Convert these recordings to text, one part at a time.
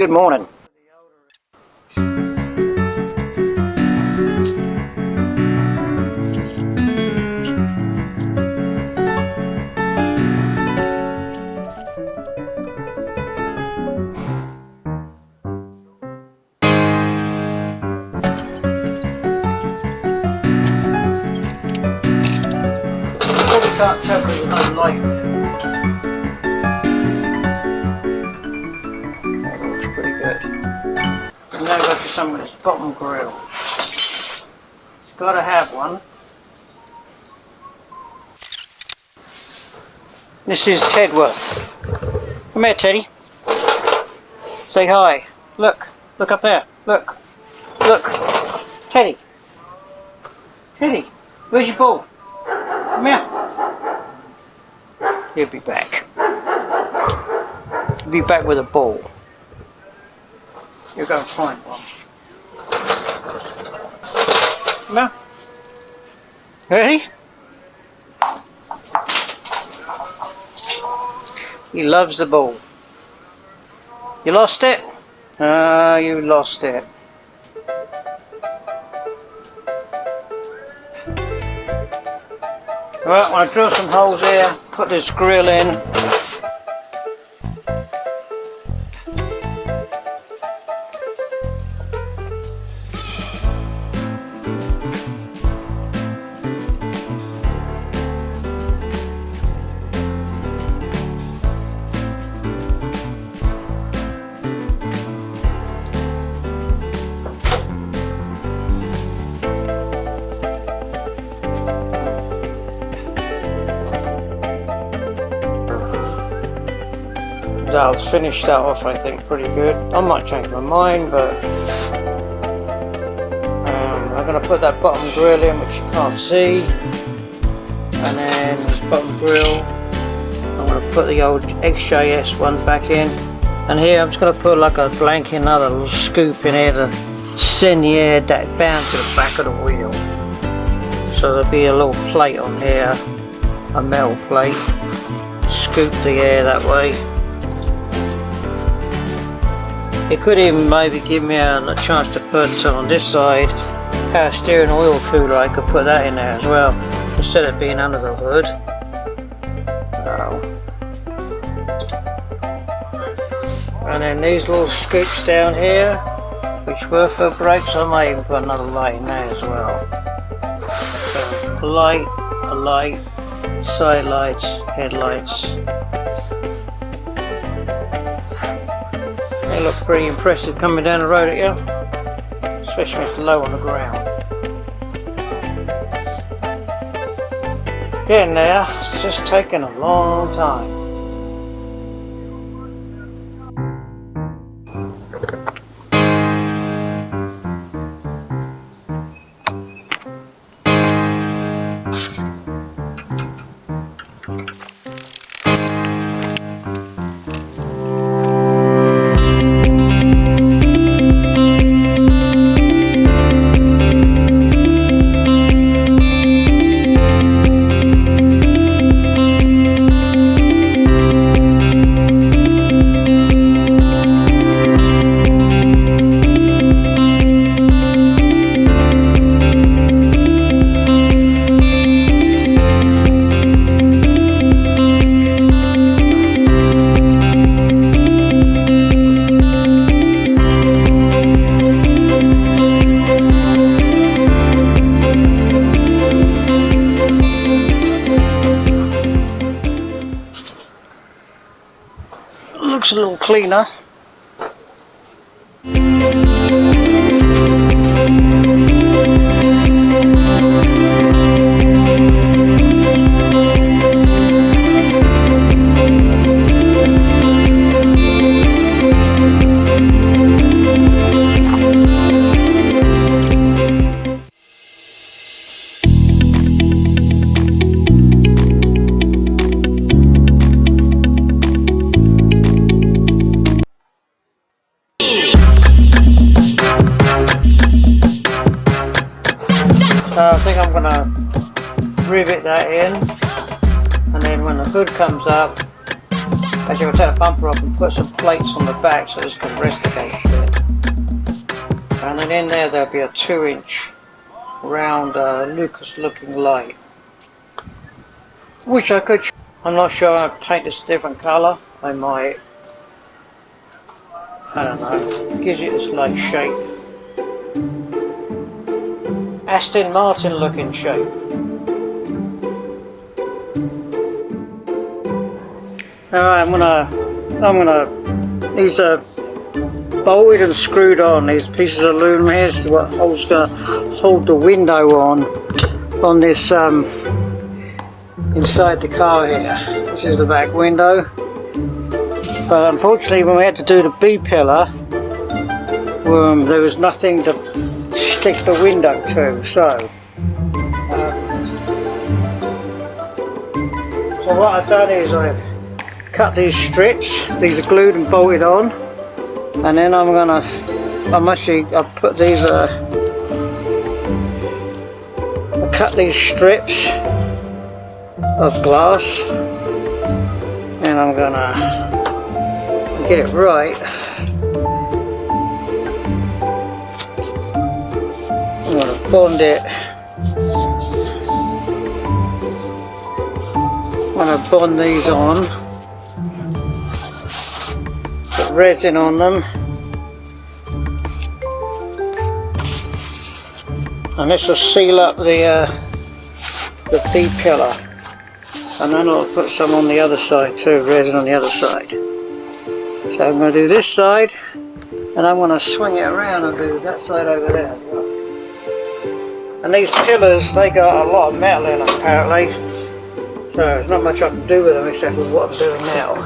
Good morning. Probably can't tell because there's no light there. That looks pretty good. And now go to some of this bottom grill. It's got to have one. This is Tedworth. Come here, Teddy. Say hi. Look. Look up there. Look. Look. Teddy. Teddy. Where's your ball? Come here. He'll be back. He'll be back with a ball. You'll go and find one. Come here. Ready? He loves the ball. You lost it? Ah, you lost it. Right, I'm going to drill some holes here, put this grill in. That'll finish that off, I think, pretty good. I might change my mind, but I'm going to put that bottom grill in, which you can't see, and then this bottom grill, I'm going to put the old XJS one back in, and here I'm just going to put like a blank in, another little scoop in here to send the air down to the back of the wheel. So there'll be a little plate on here, a metal plate, scoop the air that way. It could even maybe give me a chance to put on this side power steering oil cooler. I could put that in there as well instead of being under the hood. And then these little scoops down here, which were for brakes, I might even put another light in there as well. So a light, side lights, headlights. They look pretty impressive coming down the road at you, especially when it's low on the ground. Getting there, it's just taking a long time. Looks a little cleaner. So I think I'm going to rivet that in, and then when the hood comes up, Actually, I'll take the bumper off and put some plates on the back so this can rest against it. And then in there'll be a 2-inch round Lucas looking light, which I could, I'm not sure, I'll paint this a different colour. I might, I don't know, it gives it this like shape, Aston Martin looking shape. Alright, I'm gonna, these are bolted and screwed on, these pieces of aluminum here. This is what holds hold the window on this inside the car here. This is the back window. But unfortunately when we had to do the B pillar, there was nothing to stick the window to, so what I've done is I've cut these strips. These are glued and bolted on, and then I'll put these I'll cut these strips of glass, and I'm gonna get it right. I'm gonna bond it. I'm gonna bond these on, put resin on them, and this will seal up the B pillar. And then I'll put some on the other side too, resin on the other side. So I'm going to do this side, and I'm going to swing it around and do that side over there as well. And these pillars, they got a lot of metal in them apparently, so there's not much I can do with them except for what I'm doing now.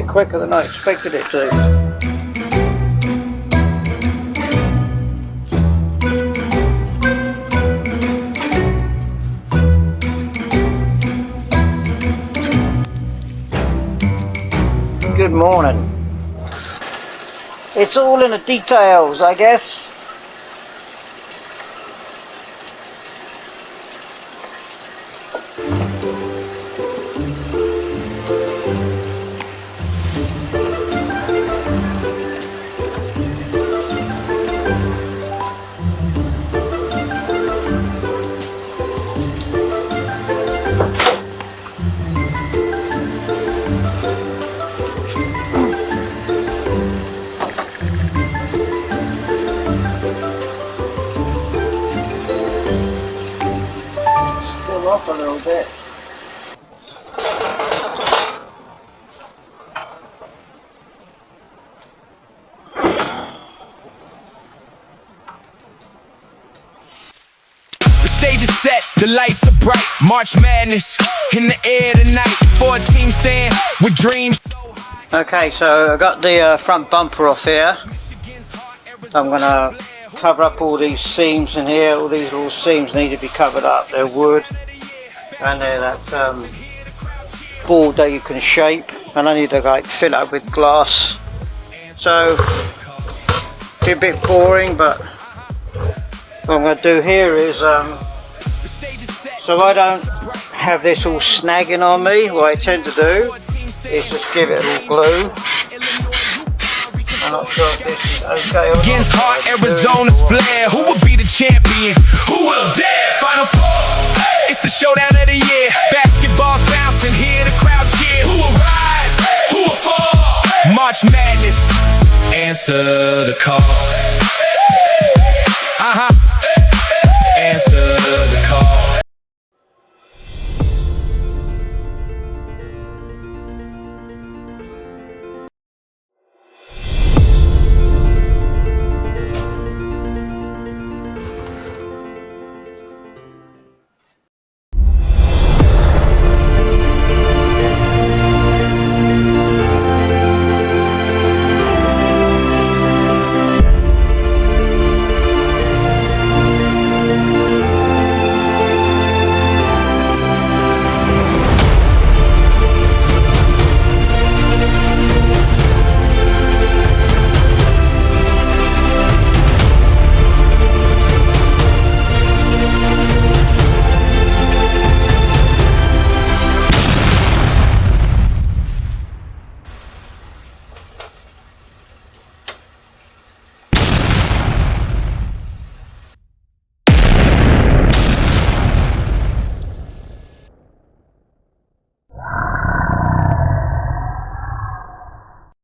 Quicker than I expected it to. Good morning. It's all in the details, I guess. Off a little bit. The stage is set, the lights are bright. March Madness in the air tonight. 14 stand with dreams. Okay, so I got the front bumper off here. So I'm gonna cover up all these seams in here. All these little seams need to be covered up. They're wood. And they're that board that you can shape, and I need to like fill it up with glass. So be a bit boring, but what I'm going to do here is so I don't have this all snagging on me, what I tend to do is just give it a little glue. I'm not sure if this is okay or not. Against Hart, Arizona's flair. Who will be the champion? Who will dare? Final four. It's the showdown of the year. Basketball's bouncing, hear the crowd cheer. Who will rise? Who will fall? March Madness, answer the call.